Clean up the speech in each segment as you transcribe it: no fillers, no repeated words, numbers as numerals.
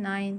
9।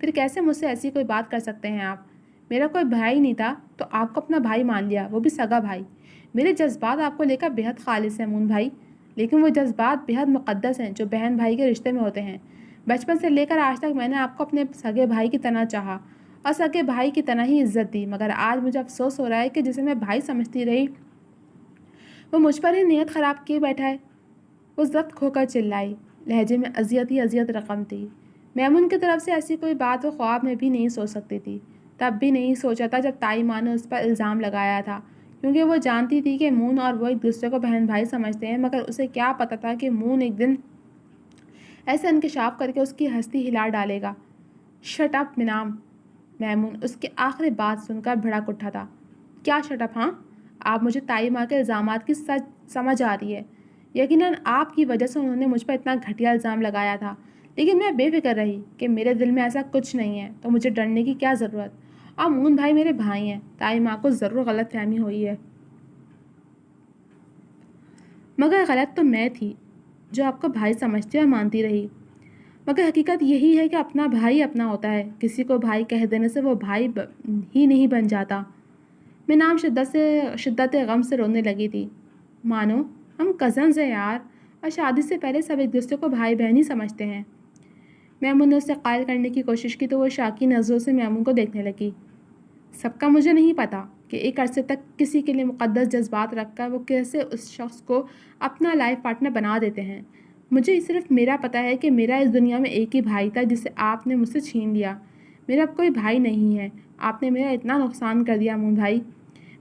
پھر کیسے مجھ سے ایسی کوئی بات کر سکتے ہیں آپ؟ میرا کوئی بھائی نہیں تھا تو آپ کو اپنا بھائی مان لیا، وہ بھی سگا بھائی۔ میرے جذبات آپ کو لے کر بےحد خالص ہیں مون بھائی، لیکن وہ جذبات بےحد مقدس ہیں جو بہن بھائی کے رشتے میں ہوتے ہیں۔ بچپن سے لے کر آج تک میں نے آپ کو اپنے سگے بھائی کی طرح چاہا اور سگے بھائی کی طرح ہی عزت دی، مگر آج مجھے افسوس ہو رہا ہے کہ جسے میں بھائی سمجھتی رہی وہ مجھ پر ہی نیت خراب کیے بیٹھا ہے۔ وہ ضبط کھو کر چلائی، لہجے میں اذیت ہی اذیت رقم تھی۔ میمون کی طرف سے ایسی کوئی بات وہ خواب میں بھی نہیں سوچ سکتی تھی، تب بھی نہیں سوچا تھا جب تائی ماں نے اس پر الزام لگایا تھا، کیونکہ وہ جانتی تھی کہ مون اور وہ ایک دوسرے کو بہن بھائی سمجھتے ہیں، مگر اسے کیا پتہ تھا کہ مون ایک دن ایسا انکشاف کر کے اس کی ہستی ہلا ڈالے گا۔ Shut up منام! میمون اس کی آخری بات سن کر بھڑک اٹھا تھا۔ کیا شٹ اپ؟ ہاں، آپ مجھے تائی ماں کے الزامات کی سچ سمجھ آ رہی ہے۔ یقیناً آپ کی وجہ سے انہوں نے مجھ پر اتنا گھٹیا الزام لگایا تھا، لیکن میں بے فکر رہی کہ میرے دل میں ایسا کچھ نہیں ہے، تو مجھے ڈرنے کی کیا ضرورت؟ اور مون بھائی میرے بھائی ہیں، تائی ماں کو ضرور غلط فہمی ہوئی ہے، مگر غلط تو میں تھی جو آپ کو بھائی سمجھتی اور مانتی رہی۔ مگر حقیقت یہی ہے کہ اپنا بھائی اپنا ہوتا ہے، کسی کو بھائی کہہ دینے سے وہ بھائی ہی نہیں بن جاتا۔ میں نام شدت غم سے رونے لگی تھی۔ مانو ہم کزنز ہیں یار، اور شادی سے پہلے سب ایک دوسرے کو بھائی بہن ہی سمجھتے ہیں۔ میمون نے اسے قائل کرنے کی کوشش کی تو وہ شاکی نظروں سے میمون کو دیکھنے لگی۔ سب کا مجھے نہیں پتا کہ ایک عرصے تک کسی کے لیے مقدس جذبات رکھ کر وہ کیسے اس شخص کو اپنا لائف پارٹنر بنا دیتے ہیں۔ مجھے صرف میرا پتہ ہے کہ میرا اس دنیا میں ایک ہی بھائی تھا جسے آپ نے مجھ سے چھین لیا۔ میرا اب کوئی بھائی نہیں ہے، آپ نے میرا اتنا نقصان کر دیا مون بھائی،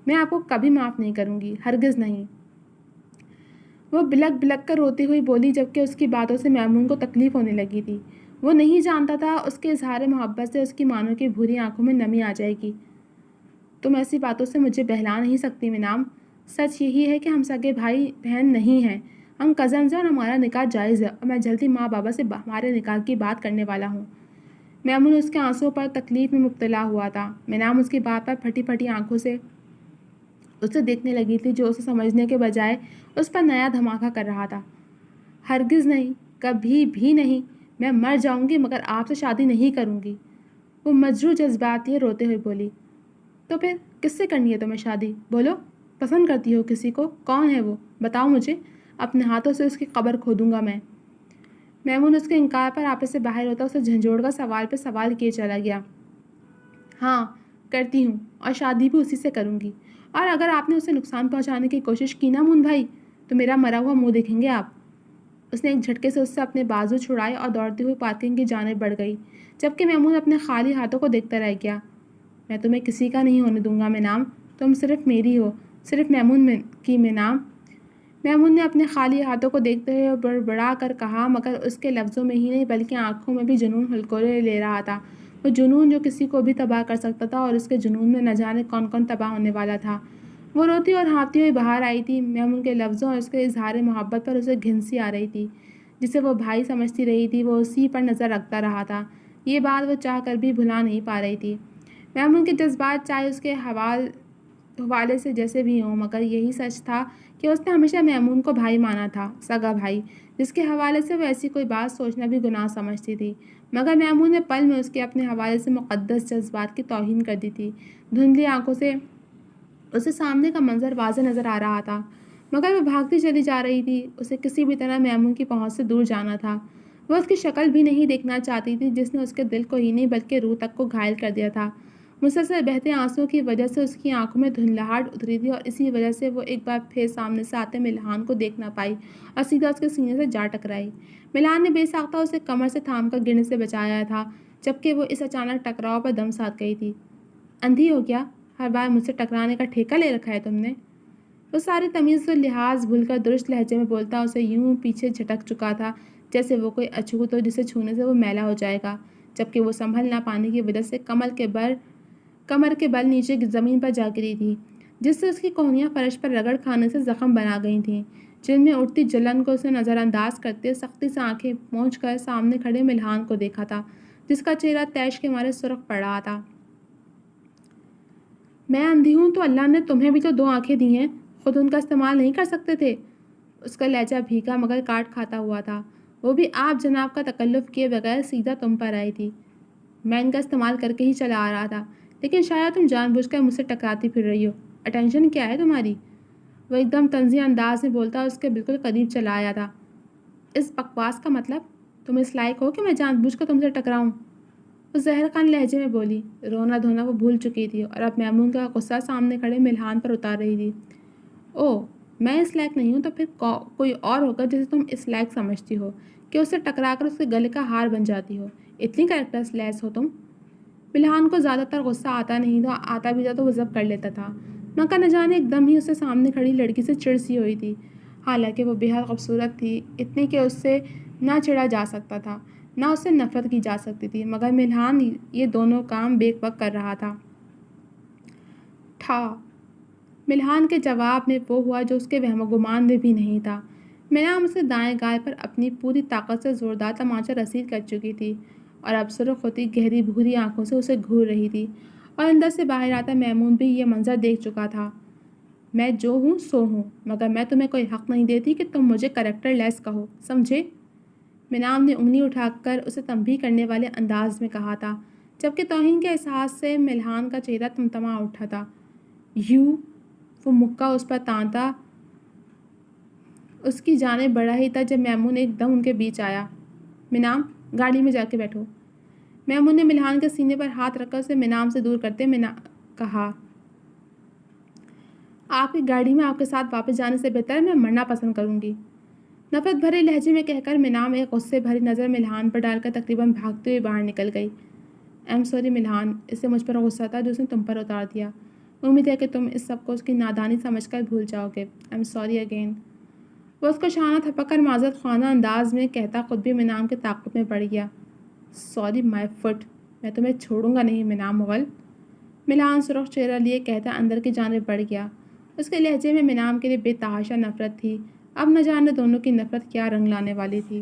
میں آپ کو کبھی معاف نہیں کروں گی، ہرگز نہیں۔ وہ بلک بلک کر روتی ہوئی بولی، جبکہ اس کی باتوں سے میمون کو تکلیف ہونے لگی تھی۔ وہ نہیں جانتا تھا اس کے اظہار محبت سے اس کی مانو کی بھوری آنکھوں میں نمی آ جائے گی۔ تم ایسی باتوں سے مجھے بہلا نہیں سکتی منام، سچ یہی ہے کہ ہم سگے بھائی بہن نہیں ہیں، ہم کزنز ہیں اور ہمارا نکاح جائز ہے، اور میں جلدی ماں بابا سے ہمارے نکاح کی بات کرنے والا ہوں۔ میمون اس کے آنسوؤں پر تکلیف میں مبتلا ہوا تھا۔ منام اس کی بات پر پھٹی پھٹی آنکھوں سے اسے دیکھنے لگی تھی، جو اسے سمجھنے کے بجائے اس پر نیا دھماکہ کر رہا تھا۔ ہرگز نہیں، کبھی بھی نہیں، میں مر جاؤں گی مگر آپ سے شادی نہیں کروں گی، وہ مجروح جذبات یہ روتے ہوئے بولی۔ تو پھر کس سے کرنی ہے تمہیں شادی؟ بولو، پسند کرتی ہو کسی کو؟ کون ہے وہ؟ بتاؤ مجھے، اپنے ہاتھوں سے اس کی قبر کھودوں گا میں۔ میمون اس کے انکار پر آپے سے باہر ہوتا اسے جھنجھوڑ کر سوال پہ سوال کیے چلا گیا۔ ہاں کرتی ہوں، اور شادی بھی اسی سے کروں گی، اور اگر آپ نے اسے نقصان پہنچانے کی کوشش کی نا مون بھائی، تو میرا مرا ہوا منہ دیکھیں گے آپ۔ اس نے ایک جھٹکے سے اس سے اپنے بازو چھڑائے اور دوڑتے ہوئے پارکنگ کی جانب بڑھ گئی، جبکہ میمون اپنے خالی ہاتھوں کو دیکھتا رہ گیا۔ میں تمہیں کسی کا نہیں ہونے دوں گا منام، تم صرف میری ہو، صرف میمون کی منام۔ میمون نے اپنے خالی ہاتھوں کو دیکھتے ہوئے بڑبڑا کر کہا، مگر اس کے لفظوں میں ہی نہیں بلکہ آنکھوں میں بھی جنون ہلکورے لے رہا تھا، وہ جنون جو کسی کو بھی تباہ کر سکتا تھا، اور اس کے جنون میں نہ جانے کون کون تباہ ہونے والا تھا۔ وہ روتی اور ہانپتی ہوئی باہر آئی تھی۔ میمون کے لفظوں اور اس کے اظہار محبت پر اسے گھنسی آ رہی تھی۔ جسے وہ بھائی سمجھتی رہی تھی، وہ اسی پر نظر رکھتا رہا تھا۔ یہ بات وہ چاہ کر بھی بھلا نہیں پا رہی تھی۔ میمون کے جذبات چاہے اس کے حوالے سے جیسے بھی ہوں، مگر یہی سچ تھا کہ اس نے ہمیشہ میمون کو بھائی مانا تھا، سگا بھائی، جس کے حوالے سے وہ ایسی کوئی بات سوچنا بھی گناہ سمجھتی تھی۔ مگر میمون نے پل میں اس کے اپنے حوالے سے مقدس جذبات کی توہین کر دی تھی۔ دھندلی آنکھوں سے اسے سامنے کا منظر واضح نظر آ رہا تھا، مگر وہ بھاگتی چلی جا رہی تھی۔ اسے کسی بھی طرح میمون کی پہنچ سے دور جانا تھا۔ وہ اس کی شکل بھی نہیں دیکھنا چاہتی تھی، جس نے اس کے دل کو ہی نہیں بلکہ روح تک کو گھائل کر دیا تھا۔ مسلسل بہتے آنسوؤں کی وجہ سے اس کی آنکھوں میں دھندلاہٹ اتری تھی، اور اسی وجہ سے وہ ایک بار پھر سامنے سے آتے ملہان کو دیکھ نہ پائی اور سیدھا اس کے سینے سے جا ٹکرائی۔ ملہان نے بے ساختہ اسے کمر سے تھام کر گرنے سے بچایا تھا، جبکہ وہ اس اچانک ٹکراؤ پر دم ساتھ گئی تھی۔ اندھی ہو کیا؟ ہر بار مجھ سے ٹکرانے کا ٹھیکہ لے رکھا ہے تم نے؟ وہ ساری تمیز و لحاظ بھول کر درست لہجے میں بولتا اسے یوں پیچھے جھٹک چکا تھا جیسے وہ کوئی اچھوت ہو جسے چھونے سے وہ میلا ہو جائے گا، جبکہ وہ سنبھل نہ پانے کی وجہ سے کمر کے بل نیچے زمین پر جا گری تھی، جس سے اس کی کوہنیاں فرش پر رگڑ کھانے سے زخم بنا گئی تھیں، جن میں اٹھتی جلن کو اسے نظر انداز کرتے سختی سے آنکھیں پونچھ کر سامنے کھڑے ملہان کو دیکھا تھا، جس کا چہرہ تیش کے مارے سرخ پڑ رہا تھا۔ میں اندھی ہوں تو اللہ نے تمہیں بھی تو دو آنکھیں دی ہیں، خود ان کا استعمال نہیں کر سکتے تھے؟ اس کا لہجہ بھیگا مگر کاٹ کھاتا ہوا تھا۔ وہ بھی آپ جناب کا تکلف کیے بغیر سیدھا تم پر آئی تھی۔ میں ان کا استعمال کر کے ہی چلا آ رہا تھا، لیکن شاید تم جان بوجھ کر مجھ سے ٹکراتی پھر رہی ہو۔ اٹینشن کیا ہے تمہاری؟ وہ ایک دم طنزیہ انداز میں بولتا اور اس کے بالکل قریب چلا آیا تھا۔ اس بکواس کا مطلب؟ تم اس لائق ہو کہ میں جان بوجھ کر تم سے ٹکراؤں؟ وہ زہر خان لہجے میں بولی۔ رونا دھونا وہ بھول چکی تھی اور اب میمون کا غصہ سامنے کھڑے ملحان پر اتار رہی تھی۔ او، میں اس لائق نہیں ہوں تو پھر کوئی اور ہوگا جسے تم اس لائق سمجھتی ہو کہ اس سے ٹکرا کر اس کے گلے کا ہار بن جاتی ہو۔ اتنی کریکٹرس لیس ہو تم۔ ملحان کو زیادہ تر غصہ آتا نہیں تھا، آتا بھی تھا تو وہ ضبط کر لیتا تھا، مگر نہ جانے ایک دم ہی اسے سامنے کھڑی لڑکی سے چڑ سی ہوئی تھی، حالانکہ وہ بے حد خوبصورت تھی، اتنی کہ اس سے نہ چڑھا جا سکتا تھا نہ اس سے نفرت کی جا سکتی تھی، مگر ملحان یہ دونوں کام بیک وقت کر رہا تھا۔ ٹھا ملحان کے جواب میں وہ ہوا جو اس کے وہم و گمان میں بھی نہیں تھا۔ میرام اسے دائیں گائے پر اپنی پوری طاقت سے زوردار تمانچہ رسید کر چکی تھی اور اب سرخ ہوتی گہری بھوری آنکھوں سے اسے گھور رہی تھی، اور اندر سے باہر آتا میمون بھی یہ منظر دیکھ چکا تھا۔ میں جو ہوں سو ہوں، مگر میں تمہیں کوئی حق نہیں دیتی کہ تم مجھے کریکٹر لیس کہو، سمجھے؟ میرام نے انگلی اٹھا کر اسے تنبیہ کرنے والے انداز میں کہا تھا، جبکہ توہین کے احساس سے ملحان کا چہرہ تمتما اٹھا تھا۔ یوں وہ مکہ اس پر تانتا اس کی جانب بڑھا ہی تھا جب میمون ایک دم ان کے بیچ آیا۔ مینام، گاڑی میں جا کے بیٹھو۔ میمون نے ملحان کے سینے پر ہاتھ رکھ کر اسے مینام سے دور کرتے کہا، آپ کی گاڑی میں آپ کے ساتھ واپس جانے سے بہتر میں مرنا پسند کروں گی، نفرت بھرے لہجے میں کہہ کر مینام ایک غصے بھری نظر ملحان پر ڈال کر تقریباً بھاگتے ہوئے باہر نکل گئی۔ ایم سوری ملحان، اس سے مجھ پر غصہ تھا جو اس نے تم پر اتار دیا۔ امید ہے کہ تم اس سب کو اس کی نادانی سمجھ کر بھول جاؤ گے۔ I'm sorry again. وہ اس کو شانہ تھپک کر معذرت خواہ انداز میں کہتا خود بھی مینام کے تعاقب میں پڑ گیا۔ سوری مائی فٹ، میں تمہیں چھوڑوں گا نہیں مینام مغل۔ ملحان سرخ چہرہ لیے کہتا اندر کی جانب بڑھ گیا۔ اس کے لہجے میں مینام کے لیے بے تحاشا نفرت تھی، اب نہ جانے دونوں کی نفرت کیا رنگ لانے والی تھی۔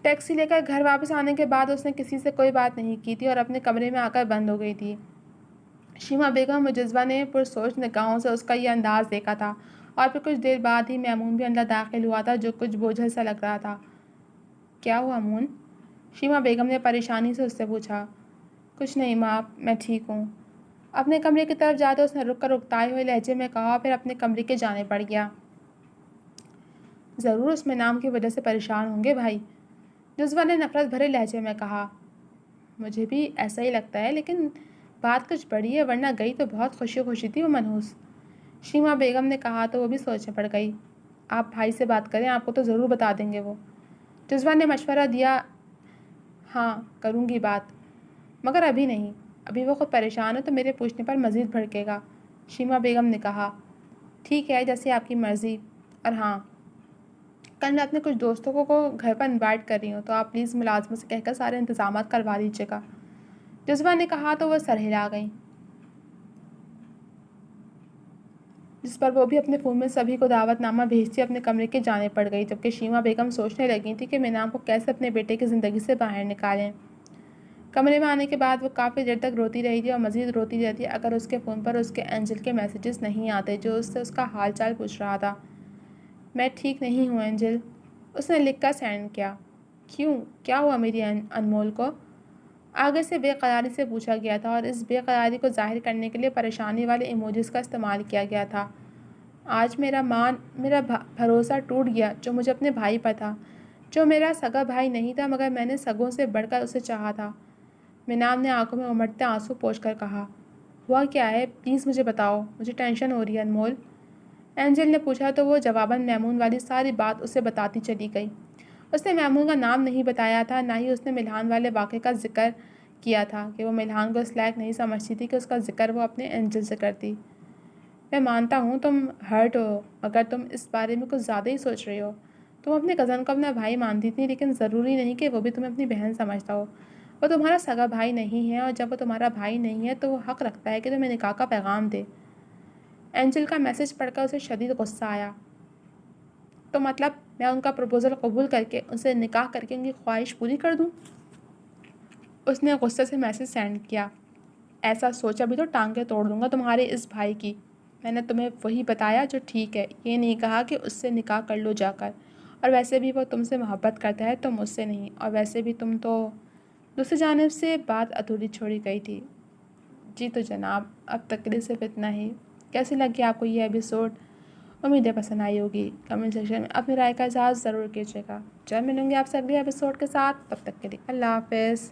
ٹیکسی لے کر گھر واپس آنے کے بعد اس نے کسی سے کوئی بات نہیں کی تھی اور اپنے کمرے میں آ کر بند ہو گئی تھی۔ شیما بیگم مجزبہ نے پرسوچ نگاہوں سے اس کا یہ انداز دیکھا تھا، اور پھر کچھ دیر بعد ہی میمون بھی اندر داخل ہوا تھا جو کچھ بوجھل سا لگ رہا تھا۔ کیا ہوا امون؟ شیما بیگم نے پریشانی سے اس سے پوچھا۔ کچھ نہیں ماں، میں ٹھیک ہوں۔ اپنے کمرے کی طرف جاتے اس نے رک کر اکتائے ہوئے لہجے میں کہا، پھر اپنے کمرے کے جانے پڑ گیا۔ ضرور اس مینام کی وجہ سے پریشان ہوں گے بھائی، جزوہ نے نفرت بھرے لہجے میں کہا۔ مجھے بھی ایسا ہی لگتا ہے، لیکن بات کچھ بڑی ہے، ورنہ گئی تو بہت خوشی خوشی تھی وہ منحوس۔ شیما بیگم نے کہا تو وہ بھی سوچ میں پڑ گئی۔ آپ بھائی سے بات کریں، آپ کو تو ضرور بتا دیں گے وہ۔ جزوہ نے مشورہ دیا۔ ہاں کروں گی بات، مگر ابھی نہیں، ابھی وہ خود پریشان ہے تو میرے پوچھنے پر مزید بھڑکے گا۔ شیما بیگم نے کہا۔ ٹھیک ہے، جیسے آپ کی مرضی، اور ہاں کل میں اپنے کچھ دوستوں کو گھر پر انوائٹ کر رہی ہوں، تو آپ پلیز ملازموں سے کہہ کر سارے انتظامات کروا لیجیے گا۔ جزوہ نے کہا تو وہ سر ہلا گئیں، جس پر وہ بھی اپنے فون میں سبھی کو دعوت نامہ بھیجتی اپنے کمرے کے جانے پڑ گئی، جبکہ شیما بیگم سوچنے لگی تھی کہ مینام کو کیسے اپنے بیٹے کی زندگی سے باہر نکالیں۔ کمرے میں آنے کے بعد وہ کافی دیر تک روتی رہی تھی اور مزید روتی رہتی اگر اس کے فون پر اس کے اینجل کے میسیجز نہیں آتے جو اس سے اس کا حال چال پوچھ رہا تھا۔ میں ٹھیک نہیں ہوں اینجل، اس نے لکھ کر سینڈ کیا۔ کیوں، کیا ہوا میری انمول کو؟ آگے سے بے قراری سے پوچھا گیا تھا، اور اس بے قراری کو ظاہر کرنے کے لیے پریشانی والے ایموجیز کا استعمال کیا گیا تھا۔ آج میرا بھروسہ ٹوٹ گیا جو مجھے اپنے بھائی پر تھا، جو میرا سگا بھائی نہیں تھا مگر میں نے سگوں سے بڑھ کر اسے چاہا تھا۔ مینام نے آنکھوں میں امڑتے آنسو پوچھ کر کہا۔ ہوا کیا ہے، پلیز مجھے بتاؤ، مجھے ٹینشن ہو رہی ہے انمول۔ اینجل نے پوچھا تو وہ جواباً میمون والی ساری بات اسے بتاتی چلی گئی۔ اس نے میمون کا نام نہیں بتایا تھا، نہ ہی اس نے ملحان والے واقعے کا ذکر کیا تھا کہ وہ ملحان کو اس لائق نہیں سمجھتی تھی کہ اس کا ذکر وہ اپنے اینجل سے کرتی۔ میں مانتا ہوں تم ہرٹ ہو، مگر تم اس بارے میں کچھ زیادہ ہی سوچ رہی ہو۔ تم اپنے کزن کو اپنا بھائی مانتی تھی، لیکن ضروری نہیں کہ وہ بھی تمہیں اپنی بہن سمجھتا ہو۔ وہ تمہارا سگا بھائی نہیں ہے، اور جب وہ تمہارا بھائی نہیں ہے تو وہ حق رکھتا ہے کہ تمہیں نکاح کا پیغام دے۔ اینجل کا میسج پڑھ کر اسے شدید غصہ آیا۔ تو مطلب میں ان کا پروپوزل قبول کر کے ان سے نکاح کر کے ان کی خواہش پوری کر دوں؟ اس نے غصے سے میسج سینڈ کیا۔ ایسا سوچا بھی تو ٹانگیں توڑ دوں گا تمہارے اس بھائی کی۔ میں نے تمہیں وہی بتایا جو ٹھیک ہے، یہ نہیں کہا کہ اس سے نکاح کر لو جا کر، اور ویسے بھی وہ تم سے محبت کرتا ہے، تو مجھ سے نہیں، اور ویسے بھی تم تو دوسری جانب سے بات ادھوری چھوڑی گئی تھی۔ جی تو جناب، اب تک کے لیے صرف اتنا ہی۔ کیسی لگی آپ کو یہ ایپیسوڈ؟ امید ہے پسند آئی ہوگی۔ کمنٹ سیکشن میں اپنی رائے کا اظہار ضرور کیجیے گا۔ جب ملوں گی آپ سے اگلی ایپیسوڈ کے ساتھ، تب تک کے لیے اللہ حافظ۔